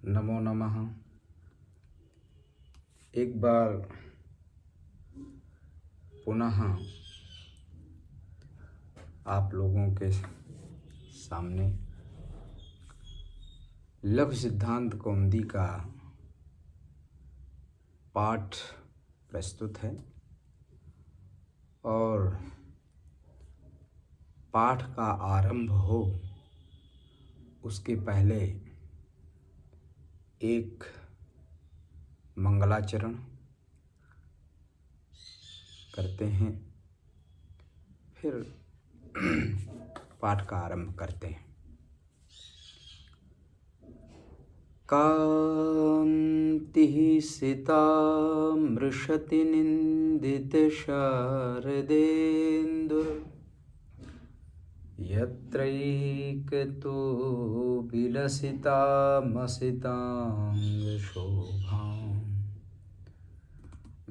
नमो नमः। एक बार पुनः आप लोगों के सामने लघु सिद्धांत कौमुदी का पाठ प्रस्तुत है और पाठ का आरंभ हो उसके पहले एक मंगलाचरण करते हैं, फिर पाठ का आरंभ करते हैं। कान्तिः सिता मृषति निन्दित शारदेन्दुर् यत्रैकतो विलसितामसिताङ्गशोभाम्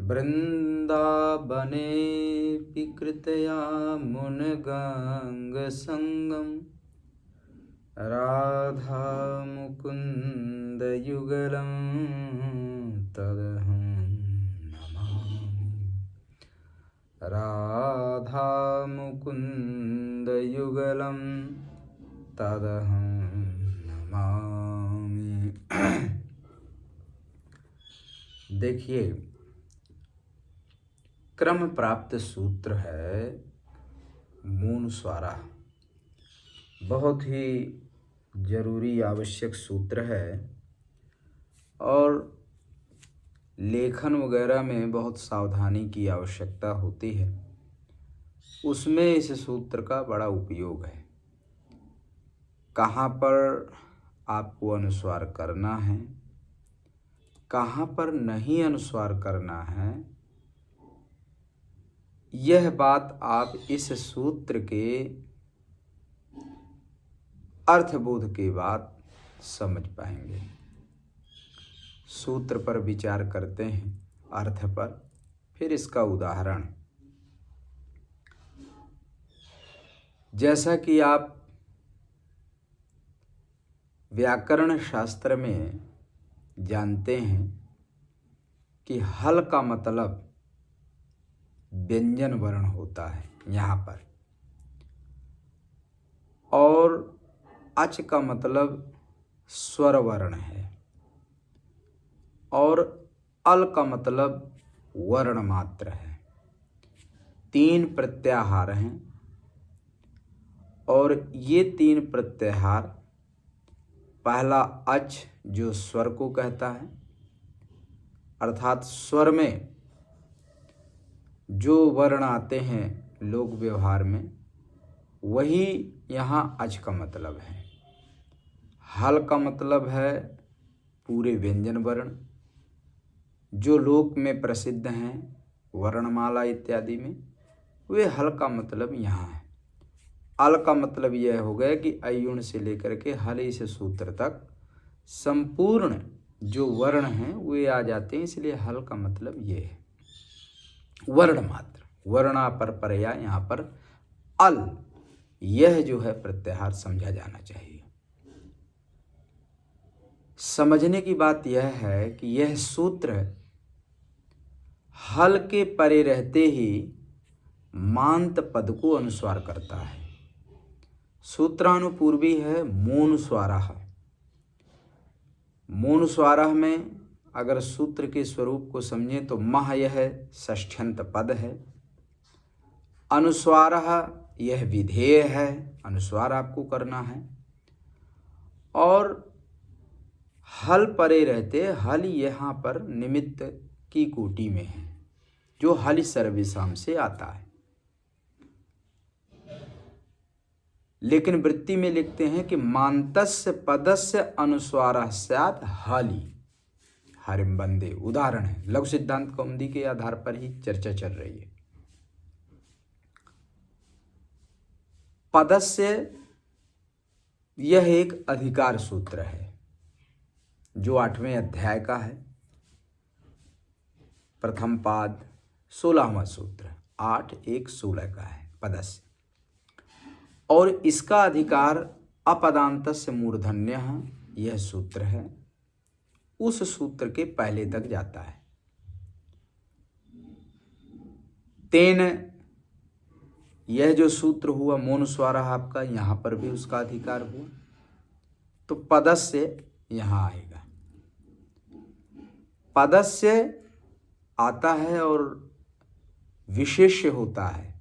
वृन्दावनेऽपि कृतया मुनगाङ्गसङ्गं राधामुकुन्दयुगलं तदहं नमामि। राधामुकुन्दयुगलं तदहं नमामि। देखिए, क्रम प्राप्त सूत्र है मूनस्वारा। बहुत ही जरूरी आवश्यक सूत्र है और लेखन वगैरह में बहुत सावधानी की आवश्यकता होती है। उसमें इस सूत्र का बड़ा उपयोग है। कहाँ पर आपको अनुस्वार करना है, कहाँ पर नहीं अनुस्वार करना है, यह बात आप इस सूत्र के अर्थबोध के बाद समझ पाएंगे। सूत्र पर विचार करते हैं, अर्थ पर, फिर इसका उदाहरण। जैसा कि आप व्याकरण शास्त्र में जानते हैं कि हल का मतलब व्यंजन वर्ण होता है यहाँ पर, और अच का मतलब स्वर वर्ण है, और अल का मतलब वर्ण मात्र है। 3 प्रत्याहार हैं और ये 3 प्रत्याहार, पहला अच जो स्वर को कहता है, अर्थात स्वर में जो वर्ण आते हैं लोक व्यवहार में, वही यहाँ अच का मतलब है। हल का मतलब है पूरे व्यंजन वर्ण जो लोक में प्रसिद्ध हैं वर्णमाला इत्यादि में, वे हल का मतलब यहाँ है। अल का मतलब यह हो गया कि अयुण से लेकर के हल इस सूत्र तक संपूर्ण जो वर्ण हैं वे आ जाते हैं, इसलिए हल का मतलब ये है वर्ण मात्र, वर्णा पर परया, यहाँ पर अल, यह जो है प्रत्याहार समझा जाना चाहिए। समझने की बात यह है कि यह सूत्र हल के परे रहते ही मांत पद को अनुस्वार करता है। सूत्रानुपूर्वी है मूनस्वारः। मूनस्वारः में अगर सूत्र के स्वरूप को समझें तो मह यह षष्ठ्यंत पद है, अनुस्वारः यह विधेय है, अनुस्वार आपको करना है, और हल परे रहते, हल यहाँ पर निमित्त की कोटि में है, जो हल सर्वेषाम से आता है। लेकिन वृत्ति में लिखते हैं कि मान्तस्य पदस्य अनुस्वारः स्यात् हलि हरिम बंदे। उदाहरण है, लघु सिद्धांत कौमुदी के आधार पर ही चर्चा चल रही है। पदस्य यह एक अधिकार सूत्र है जो 8वें अध्याय का है, प्रथम पाद 16वां सूत्र, 8:1:16 का है पदस्य, और इसका अधिकार अपदांतस्य मूर्धन्यः यह सूत्र है। उस सूत्र के पहले तक जाता है। तेन, यह जो सूत्र हुआ मोनुस्वार आपका, यहाँ पर भी उसका अधिकार हुआ, तो पदस्य यहाँ आएगा। पदस्य आता है और विशेष्य होता है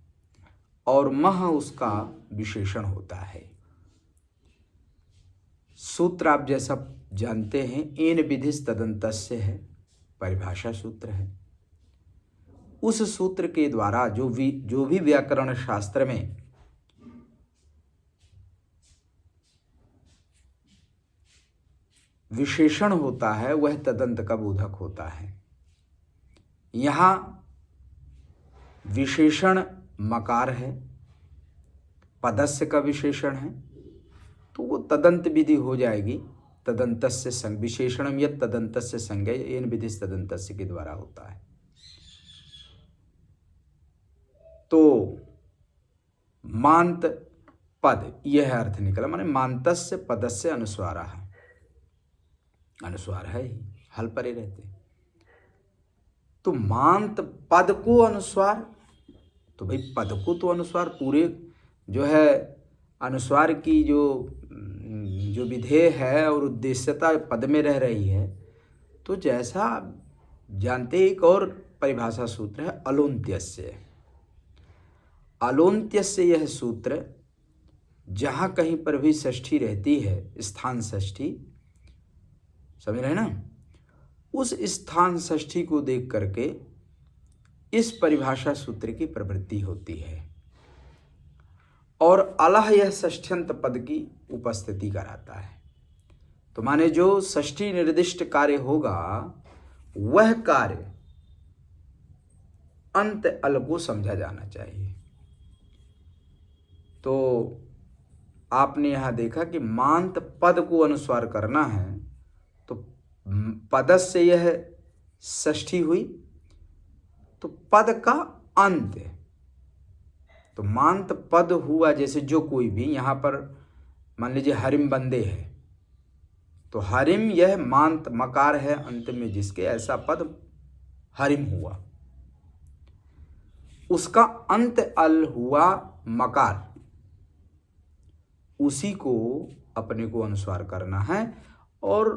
और मह उसका विशेषण होता है। सूत्र आप जैसा जानते हैं, एन विधिस् तदन्तस्य है, परिभाषा सूत्र है। उस सूत्र के द्वारा जो भी व्याकरण शास्त्र में विशेषण होता है वह तदंत का बोधक होता है। यहाँ विशेषण मकार है, पदस्य का विशेषण है, तो वो तदंत विधि हो जाएगी। तदंतस्य संग विशेषणम यत् तदंतस्य संज्ञा एन विधिस् तदंतस्य के द्वारा होता है। तो मांत पद यह अर्थ निकला, माने मांतस्य पदस्य अनुस्वारा है, अनुस्वार है ही, हल परे रहते। तो मांत पद को अनुस्वार, तो भाई पद को तो अनुस्वार पूरे जो है अनुस्वार की जो विधेय है और उद्देश्यता पद में रह रही है। तो जैसा जानते एक और परिभाषा सूत्र है अलोन्त्यस्य। अलोन्त्यस्य यह सूत्र जहाँ कहीं पर भी षष्ठी रहती है, स्थान षष्ठी, समझ रहे ना, उस स्थान षष्ठी को देख करके इस परिभाषा सूत्र की प्रवृत्ति होती है और अलह यह षष्ठ्यंत पद की उपस्थिति कराता है। तो माने जो षष्ठी निर्दिष्ट कार्य होगा वह कार्य अंत अल को समझा जाना चाहिए। तो आपने यहां देखा कि मांत पद को अनुस्वार करना है, तो पदस्य यह षष्ठी हुई, तो पद का अंत, तो मांत पद हुआ। जैसे जो कोई भी यहाँ पर मान लीजिए हरिम बंदे है, तो हरिम यह मांत मकार है अंत में जिसके, ऐसा पद हरिम हुआ, उसका अंत अल हुआ मकार, उसी को अपने को अनुस्वार करना है। और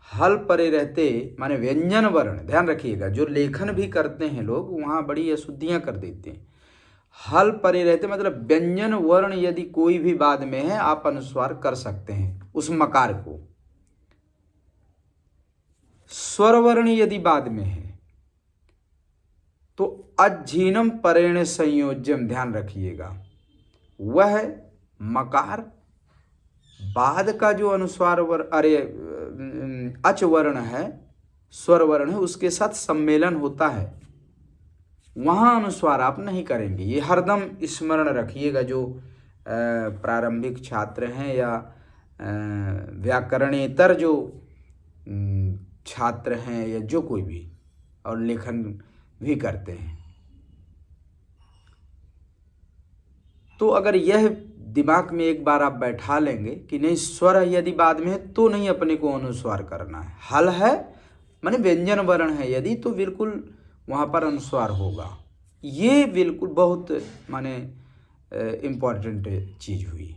हल परे रहते माने व्यंजन वर्ण, ध्यान रखिएगा, जो लेखन भी करते हैं लोग वहाँ बड़ी अशुद्धियाँ कर देते हैं। हल परे रहते मतलब व्यंजन वर्ण यदि कोई भी बाद में है आप अनुस्वार कर सकते हैं उस मकार को। स्वर वर्ण यदि बाद में है तो अज्झीनम परेण संयोज्यम, ध्यान रखिएगा, वह मकार बाद का जो अनुस्वार अच वर्ण है, स्वर वर्ण है, उसके साथ सम्मेलन होता है, वहाँ अनुस्वार आप नहीं करेंगे। ये हरदम स्मरण रखिएगा। जो प्रारंभिक छात्र हैं या व्याकरणेतर जो छात्र हैं या जो कोई भी और लेखन भी करते हैं, तो अगर यह दिमाग में एक बार आप बैठा लेंगे कि नहीं स्वर यदि बाद में है तो नहीं अपने को अनुस्वार करना है, हल है माने व्यंजन वर्ण है यदि, तो बिल्कुल वहाँ पर अनुस्वार होगा। ये बिल्कुल बहुत माने इम्पॉर्टेंट चीज़ हुई।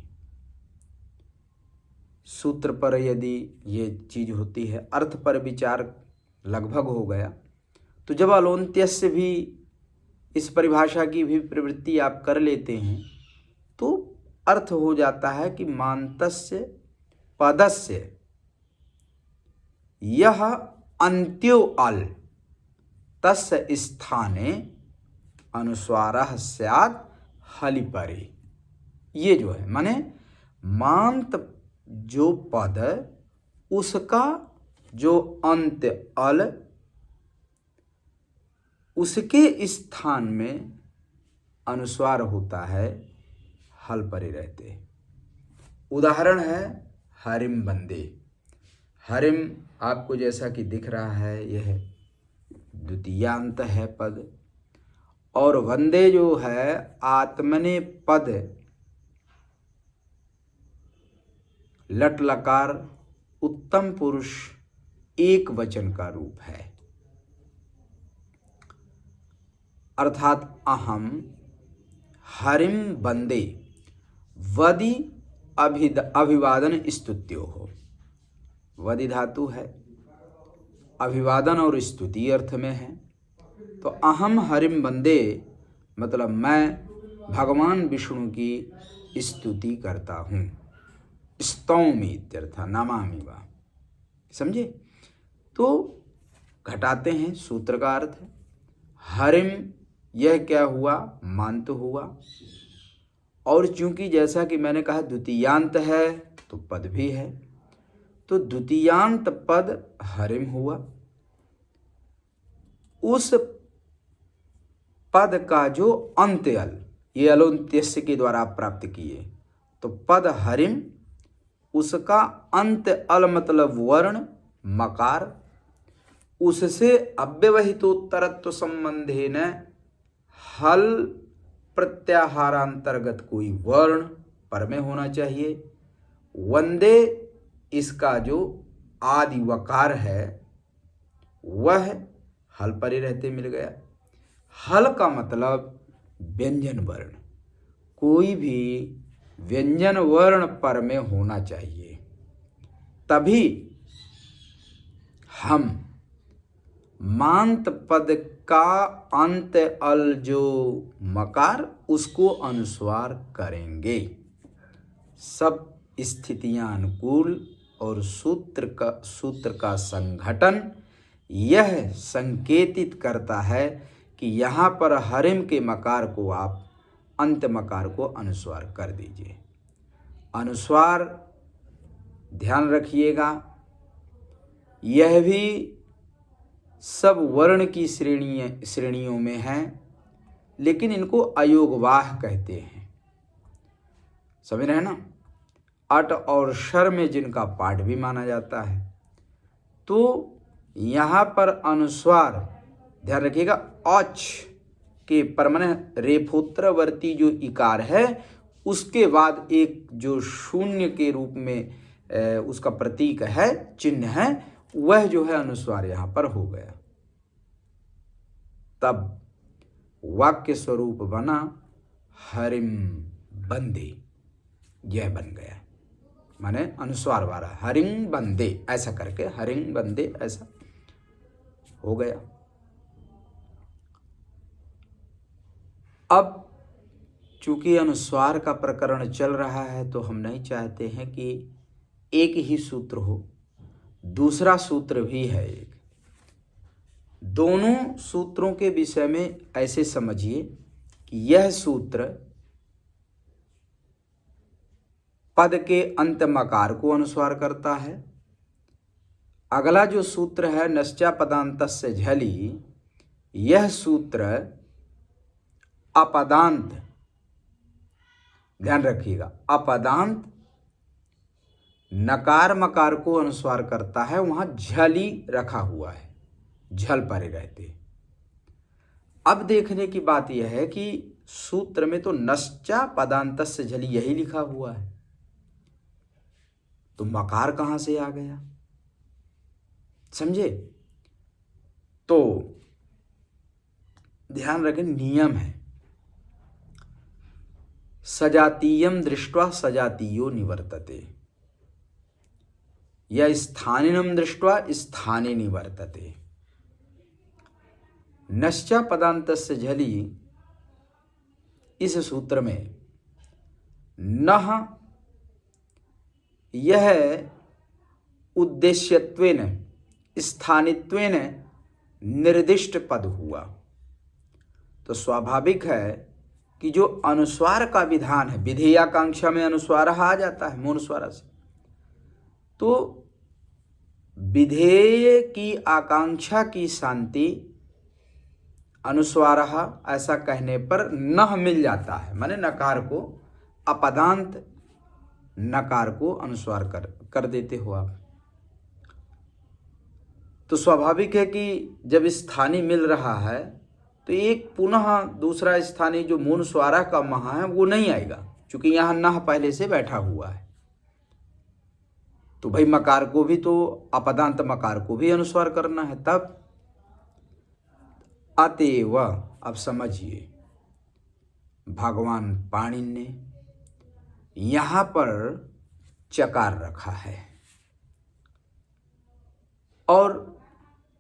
सूत्र पर यदि ये चीज़ होती है, अर्थ पर विचार लगभग हो गया, तो जब अलोन्त्यस्य भी इस परिभाषा की भी प्रवृत्ति आप कर लेते हैं तो अर्थ हो जाता है कि मांतस्य पदस्य यह अन्त्यो अल तस्य स्थाने अनुस्वारः स्यात् हलि परे। ये जो है माने मांत जो पद उसका जो अंत अल, उसके स्थान में अनुस्वार होता है, हल परे रहते। उदाहरण है हरिम बंदे। हरिम आपको जैसा कि दिख रहा है यह द्वितीयांत है पद, और वंदे जो है आत्मने पद लट लकार उत्तम पुरुष एक वचन का रूप है। अर्थात अहम हरिम बंदे वदि अभिवादन स्तुत्यो हो। वदि धातु है, अभिवादन और स्तुति अर्थ में है। तो अहम हरिम बंदे मतलब मैं भगवान विष्णु की स्तुति करता हूँ। स्तौमि इत्यर्थ नमामि वा। समझे? तो घटाते हैं, सूत्र का अर्थ है हरिम, यह क्या हुआ? मांत हुआ। और चूंकि जैसा कि मैंने कहा द्वितीयांत है तो पद भी है, तो द्वितीयांत पद हरिम हुआ। उस पद का जो अंत्य अल, ये अलोन्त्यस्य के द्वारा आप प्राप्त किए, तो पद हरिम, उसका अंत अल मतलब वर्ण मकार, उससे अव्यवहितोत्तरत्व संबंधे न हल प्रत्याहारांतर्गत कोई वर्ण पर में होना चाहिए। वंदे, इसका जो आदि वकार है वह हल पर ही रहते मिल गया। हल का मतलब व्यंजन वर्ण, कोई भी व्यंजन वर्ण पर में होना चाहिए, तभी हम मांत पद का अंत अल जो मकार उसको अनुस्वार करेंगे। सब स्थितियां अनुकूल और सूत्र का संघटन यह संकेतित करता है कि यहाँ पर हरिम के मकार को आप अंत मकार को अनुस्वार कर दीजिए। अनुस्वार ध्यान रखिएगा, यह भी सब वर्ण की श्रेणियों में है, लेकिन इनको अयोगवाह कहते हैं। समझ रहे हैं ना? अट और शर में जिनका पाठ भी माना जाता है। तो यहाँ पर अनुस्वार ध्यान रखिएगा, औच के परमन रेफोत्तरवर्ती जो इकार है उसके बाद एक जो शून्य के रूप में उसका प्रतीक है, चिन्ह है, वह जो है अनुस्वार यहाँ पर हो गया। तब वाक्य स्वरूप बना हरिम बंदे, यह बन गया, माने अनुस्वार वाला हरिम बंदे, ऐसा करके हरिम बंदे ऐसा हो गया। अब चूंकि अनुस्वार का प्रकरण चल रहा है तो हम नहीं चाहते हैं कि एक ही सूत्र हो, दूसरा सूत्र भी है एक। दोनों सूत्रों के विषय में ऐसे समझिए कि यह सूत्र पद के अंत मकार को अनुस्वार करता है। अगला जो सूत्र है नश्चा पदांतस्य झलि, यह सूत्र अपदांत, ध्यान रखिएगा, अपदांत नकार मकार को अनुस्वार करता है। वहां झली रखा हुआ है, झल परे रहते। अब देखने की बात यह है कि सूत्र में तो नश्चा पदांतस्य झलि यही लिखा हुआ है, तो मकार कहां से आ गया? समझे? तो ध्यान रखें, नियम है सजातीयम दृष्ट्वा सजातीयो निवर्तते, या स्थानिनम दृष्ट्वा स्थाने निवर्तते। नश्चा पदांतस्य झलि इस सूत्र में नह यह उद्देश्यत्वेन स्थानित्वेन निर्दिष्ट पद हुआ। तो स्वाभाविक है कि जो अनुस्वार का विधान है, विधेयाकांक्षा में अनुस्वार आ जाता है मूलस्वारा से, तो विधेय की आकांक्षा की शांति अनुस्वार ऐसा कहने पर नह मिल जाता है, माने नकार को, अपदांत नकार को अनुस्वार कर देते हो आप। तो स्वाभाविक है कि जब स्थानीय मिल रहा है तो एक पुनः दूसरा स्थानीय जो मूल स्वारा का महा है वो नहीं आएगा, क्योंकि यहाँ नह पहले से बैठा हुआ है। तो भाई मकार को भी तो अपदांत मकार को भी अनुस्वार करना है। तब अतएव, अब समझिए, भगवान पाणिनि ने यहाँ पर चकार रखा है और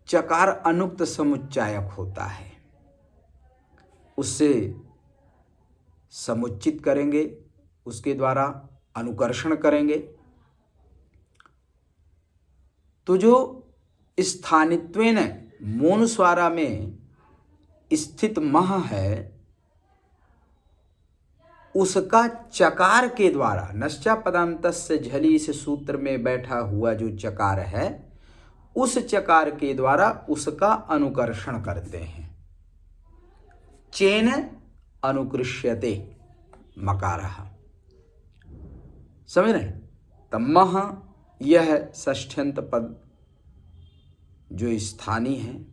चकार अनुक्त समुच्चायक होता है, उससे समुच्चित करेंगे, उसके द्वारा अनुकर्षण करेंगे। तो जो स्थानित्वेन मोनुस्वारा में स्थित मह है, उसका चकार के द्वारा, नश्चा पदांतस्य झली, इस सूत्र में बैठा हुआ जो चकार है, उस चकार के द्वारा उसका अनुकर्षण करते हैं। चेन अनुकृष्यते मकारः, समझ रहे? तब मह, यह षष्ठ्यंत पद जो स्थानी है,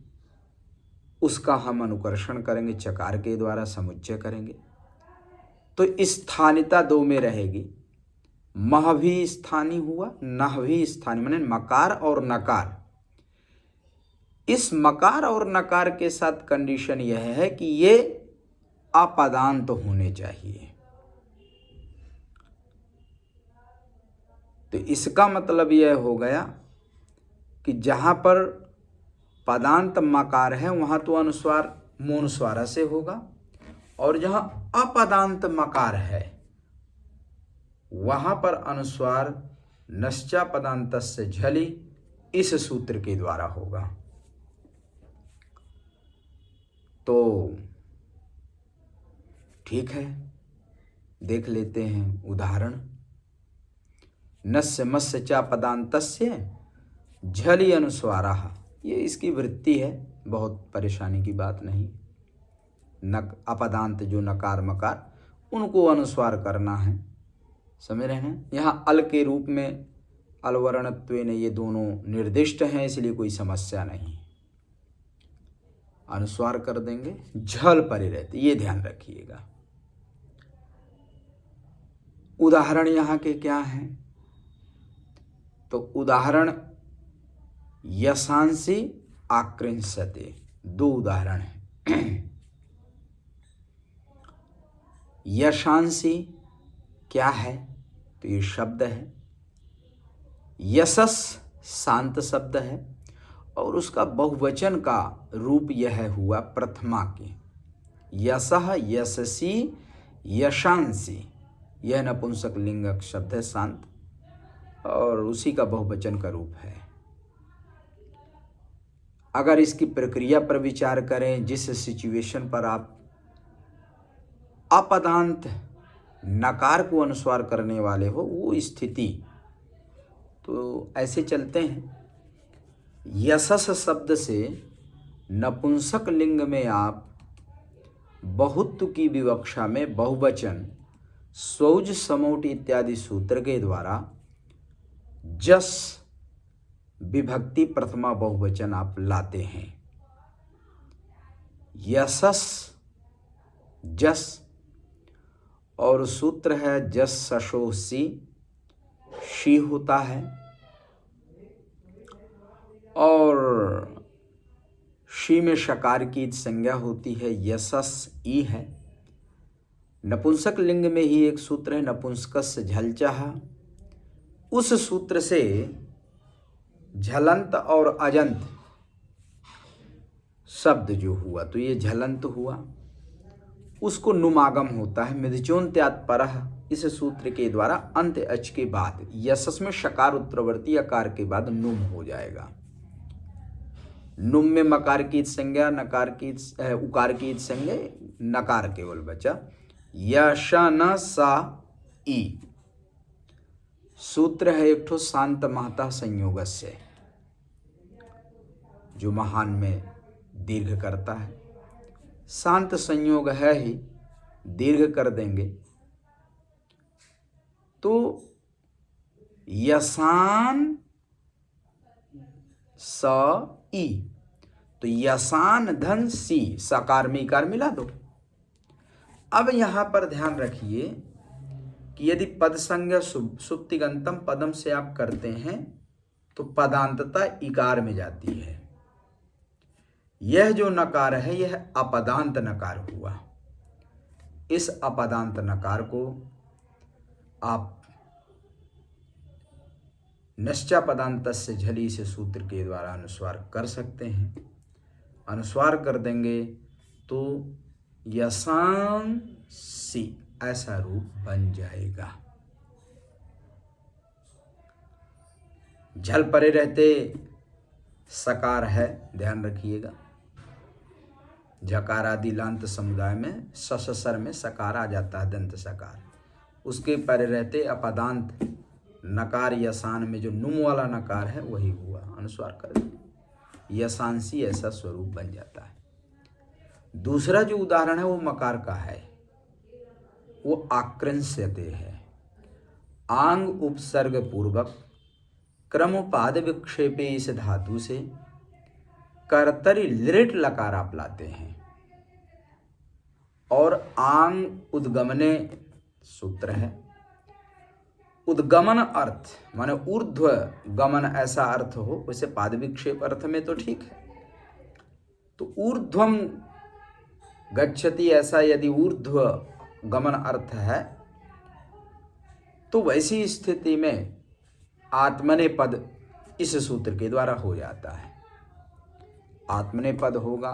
उसका हम अनुकर्षण करेंगे, चकार के द्वारा समुच्चय करेंगे। तो स्थानिता दो में रहेगी, मह भी स्थानी हुआ, नह भी स्थानी, माने मकार और नकार। इस मकार और नकार के साथ कंडीशन यह है कि ये अपदांत होने चाहिए। तो इसका मतलब यह हो गया कि जहाँ पर पदांत मकार है वहाँ तो अनुस्वार मोनुस्वारा से होगा, और जहाँ अपदांत मकार है वहाँ पर अनुस्वार नश्चा पदांतस्य झलि, इस सूत्र के द्वारा होगा। तो ठीक है, देख लेते हैं उदाहरण। नस्य मस्य चा पदांतस्य झलि अनुस्वारः, ये इसकी वृत्ति है, बहुत परेशानी की बात नहीं। नक अपदांत जो नकार मकार, उनको अनुस्वार करना है, समझ रहे हैं? यहाँ अल के रूप में अलवर्णत्वेन ये दोनों निर्दिष्ट हैं, इसलिए कोई समस्या नहीं, अनुस्वार कर देंगे। झल परे रहते, ये ध्यान रखिएगा। उदाहरण यहाँ के क्या हैं? तो उदाहरण यशांसी आकृंसते, दो उदाहरण हैं। यशांसी क्या है? तो ये शब्द है, यशस शांत शब्द है, और उसका बहुवचन का रूप यह हुआ प्रथमा के, यशः यशसी यशांसी, यह नपुंसक लिंगक शब्द है शांत, और उसी का बहुवचन का रूप है। अगर इसकी प्रक्रिया पर विचार करें, जिस सिचुएशन पर आप अपदांत नकार को अनुस्वार करने वाले हो, वो स्थिति, तो ऐसे चलते हैं। यशस शब्द से नपुंसक लिंग में आप बहुत्व की विवक्षा में बहुवचन स्वौज समौट इत्यादि सूत्र के द्वारा जस विभक्ति प्रथमा बहुवचन आप लाते हैं। यशस जस, और सूत्र है जस सशो सी, शी होता है, और शी में शकार की संज्ञा होती है, यशस ई है। नपुंसक लिंग में ही एक सूत्र है नपुंसकस्य झलचः, उस सूत्र से झलंत और अजंत शब्द जो हुआ, तो ये झलंत हुआ, उसको नुमागम होता है मिधचोन्त्यात् परः, इस सूत्र के द्वारा अंत अच के बाद, यशस में शकार उत्तरवर्ती अकार के बाद नुम हो जाएगा। नुम में मकार की संज्ञा, नकार की उकार की संज्ञा, नकार केवल बचा। यशन सा ई सूत्र है एक ठो शांत महता संयोगस्य, जो महान में दीर्घ करता है, शांत संयोग है ही, दीर्घ कर देंगे तो यसान स ई, तो यसान धन सी, सकार में इकार मिला दो। अब यहां पर ध्यान रखिए, कि यदि पद संज्ञा सुप्तिगंतम पदम से आप करते हैं तो पदांतता इकार में जाती है। यह जो नकार है यह अपदांत नकार हुआ। इस अपदांत नकार को आप निश्चा पदांतस्य झली से सूत्र के द्वारा अनुस्वार कर सकते हैं। अनुस्वार कर देंगे तो यशांसी ऐसा रूप बन जाएगा। झल परे रहते सकार है, ध्यान रखिएगा। झकार आदि लांत समुदाय में सससर में सकार आ जाता है, दंत सकार। उसके परे रहते अपदांत नकार यसान में जो नुम वाला नकार है वही हुआ, अनुस्वार कर देंगे, यशांसी ऐसा स्वरूप बन जाता है। दूसरा जो उदाहरण है वो मकार का है, वो आकृंस्यते है। आंग उपसर्ग पूर्वक क्रमोपाद विक्षेपे इस धातु से कर्तरी लिट लकार आप लाते हैं और आंग उद्गमने सूत्र है। उद्गमन अर्थ माने ऊर्ध्व गमन ऐसा अर्थ हो, वैसे पाद विक्षेप अर्थ में तो ठीक है। तो ऊर्ध्वम गच्छति ऐसा यदि ऊर्ध्व गमन अर्थ है तो वैसी स्थिति में आत्मनेपद इस सूत्र के द्वारा हो जाता है। आत्मनेपद होगा,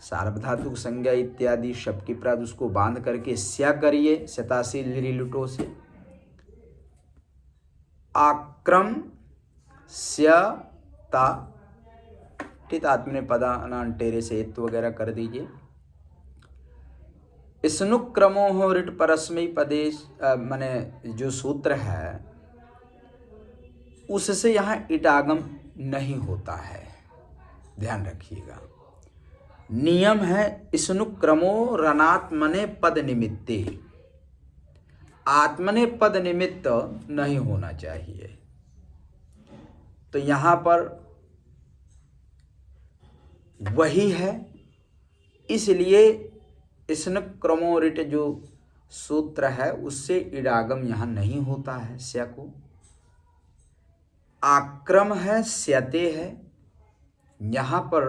सार्वधातुक संज्ञा इत्यादि शब्द की प्राद उसको बांध करके स्या करिए शतासी लिरिलुटो से। आक्रम स्यता टित आत्मनेपदानां टेरे से एत वगैरह कर दीजिए। स्नुक्रमो हो रिट परस्मयी पदेश माने जो सूत्र है उससे यहाँ इटागम नहीं होता है, ध्यान रखिएगा। नियम है स्नुक्रमो रनात्मने पद निमित्ते, आत्मने पद निमित्त नहीं होना चाहिए। तो यहाँ पर वही है, इसलिए स्नुक्रमोरिट जो सूत्र है उससे इडागम यहाँ नहीं होता है। स्या को आक्रम है, स्यते है। यहाँ पर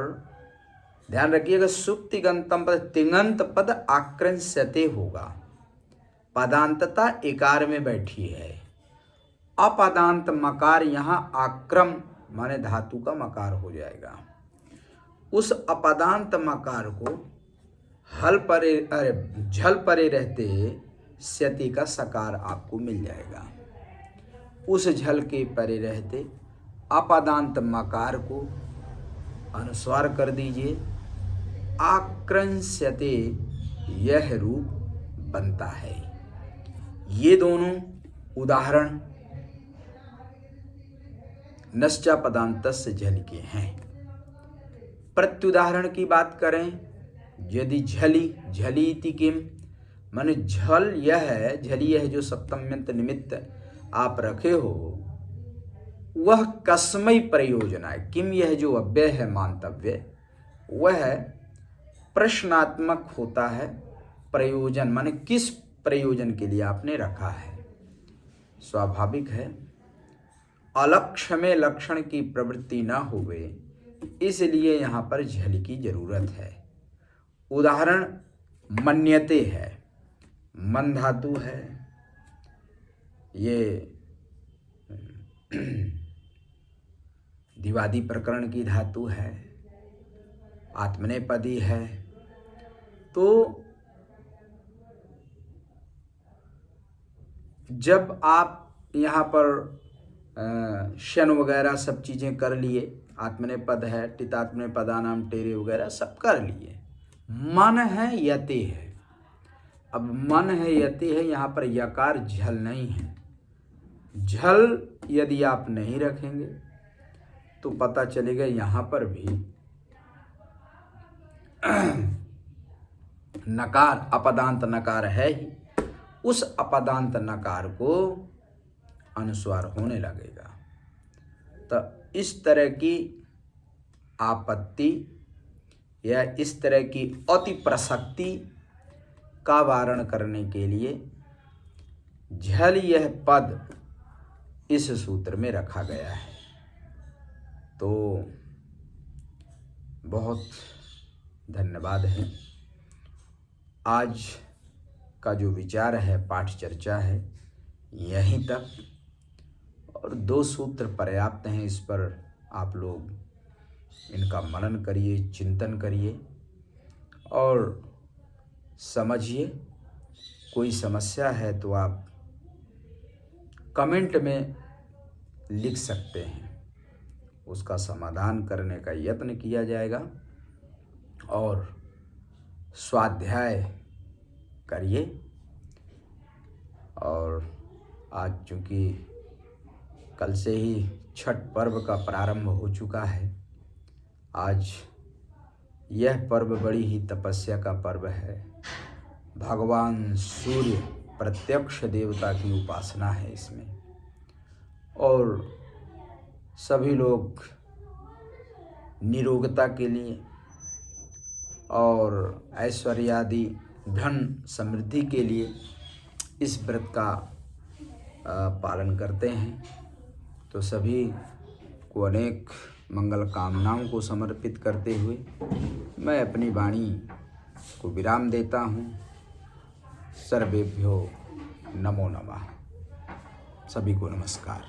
ध्यान रखिएगा सुप्तिगंतम पद तिङंत पद आक्रंस्यते होगा, पदांतता इकार में बैठी है। अपदांत मकार यहाँ आक्रम माने धातु का मकार हो जाएगा। उस अपदांत मकार को झल परे रहते स्यति का सकार आपको मिल जाएगा। उस झल के परे रहते अपदांत मकार को अनुस्वार कर दीजिए, आक्रंस्यते यह रूप बनता है। ये दोनों उदाहरण नश्चा पदांतस्य झल के हैं। प्रत्युदाहरण की बात करें, यदि झली झलीति किम माने झल यह है, झली यह जो सप्तम्यंत निमित्त आप रखे हो वह कस्मई प्रयोजना है। किम यह जो अव्यय है मांतव्य वह प्रश्नात्मक होता है। प्रयोजन माने किस प्रयोजन के लिए आपने रखा है। स्वाभाविक है अलक्ष्य में लक्षण की प्रवृत्ति ना होवे, इसलिए यहाँ पर झल की जरूरत है। उदाहरण मन्यते है, मन धातु है, ये दिवादी प्रकरण की धातु है, आत्मनेपदी है। तो जब आप यहाँ पर शन वगैरह सब चीज़ें कर लिए, आत्मनेपद है, टितात्मनेपदानाम टेरे वगैरह सब कर लिए, मन है यते है। अब मन है यते है, यहाँ पर यकार झल नहीं है। झल यदि आप नहीं रखेंगे तो पता चलेगा यहाँ पर भी नकार अपदांत नकार है ही, उस अपदांत नकार को अनुस्वार होने लगेगा। तो इस तरह की आपत्ति या इस तरह की अति प्रसक्ति का वारण करने के लिए झल यह पद इस सूत्र में रखा गया है। तो बहुत धन्यवाद है। आज का जो विचार है, पाठ चर्चा है, यहीं तक। और 2 सूत्र पर्याप्त हैं, इस पर आप लोग इनका मनन करिए, चिंतन करिए और समझिए। कोई समस्या है तो आप कमेंट में लिख सकते हैं, उसका समाधान करने का यत्न किया जाएगा। और स्वाध्याय करिए। और आज चूँकि कल से ही छठ पर्व का प्रारंभ हो चुका है, आज यह पर्व बड़ी ही तपस्या का पर्व है। भगवान सूर्य प्रत्यक्ष देवता की उपासना है इसमें। और सभी लोग निरोगता के लिए और ऐश्वर्यादि धन समृद्धि के लिए इस व्रत का पालन करते हैं। तो सभी को अनेक मंगल कामनाओं को समर्पित करते हुए मैं अपनी वाणी को विराम देता हूँ। सर्वेभ्यो नमो नमः। सभी को नमस्कार।